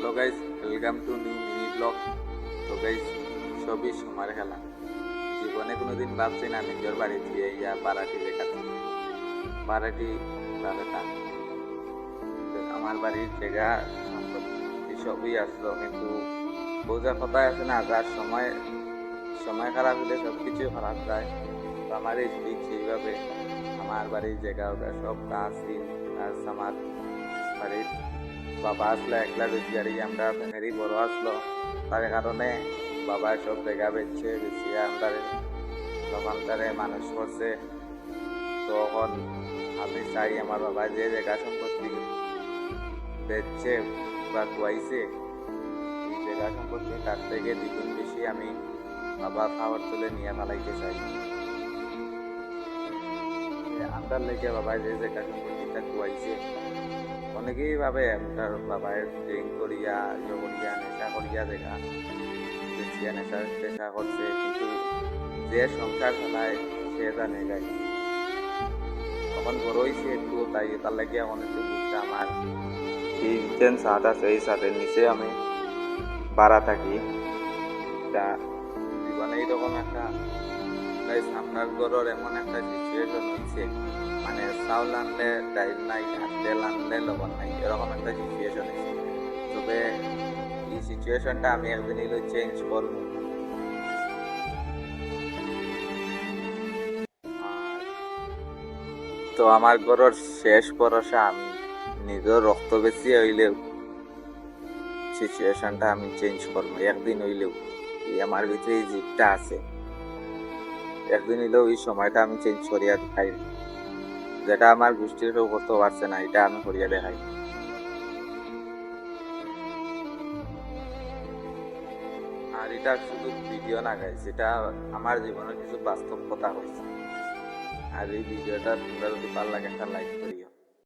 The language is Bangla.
Hello guys, welcome to new mini blog. তো গাইস, সবই সময়ের খেলা। জীবনে কোনোদিন ভাবছি না নিজের বাড়ি দিয়ে ইয়া বাড়াটি দেখাচ্ছি। বাড়াটি ভাবে না, আমার বাড়ির জায়গা সম্পত্তি সবই আসলো, কিন্তু বোঝার কথাই আছে না, যার সময় সময় খারাপ হলে সব কিছু খারাপ যায়। তো আমার এই ঠিক সেইভাবে আমার বাড়ির জায়গা ওটা সব কাজ আমার বাড়ির বাবা আসলো একলা রোজগারি, আমরা ফ্যামিলি বড় আসলো, তার কারণে বাবা সব জায়গা বেছে আমরা তখন তারে মানুষ করছে। তখন আমি চাই আমার বাবা যে জায়গা সম্পত্তি বেচছে বা খুয়াইছে, এই জায়গা সম্পত্তি তার থেকে দ্বিগুণ বেশি আমি বাবা খাবার তুলে নিয়ে ফেলাইতে চাই। আমরা লেগে বাবা যে জায়গা সম্পত্তিটা খুয়াইছে, অনেকেই ভাবে আমার বাবায় ড্রিঙ্ক করিয়া নেশা করিয়া দেখা বেশিয়া নেশা করছে, কিন্তু যে সংসার চালায় সে জানে গাই। তখন বড় হয়েছে একটু, তাই তার লাগে এখন একটু বুঝতে আমার এই যে ছাদ আছে এই ছাদের নিচে আমি ভাড়া থাকি। তা জীবনে এইরকম একটা আপনার ঘরের এমন একটা সিচুয়েশন হয়েছে, মানে চাউল আনলে ডাইল নাই, তেল আনলে লবণ নাই, এরকম একটা সিচুয়েশন হয়েছে। তবে এই সিচুয়েশনটা আমি একদিন এলো চেঞ্জ করবো। তো আমার ঘরের শেষ ভরসা আমি, নিজের রক্ত বেশি হইলেও সিচুয়েশনটা আমি চেঞ্জ করবো একদিন হইলেও। এই আমার ভিতরে এই জিদটা আছে, একদিন হইলেও এই সময়টা আমি চেঞ্জ করিয়া দেখাই। যেটা আমার গোষ্ঠীর কেউ করতে পারছে না, এটা আমি করিয়া দেখাই। আর এটা শুধু ভিডিও না গাইছে, এটা আমার জীবনের কিছু বাস্তব কথা হয়েছে। আর এই ভিডিওটা তোমরা যদি ভালো লাগে একটা লাইক করিও।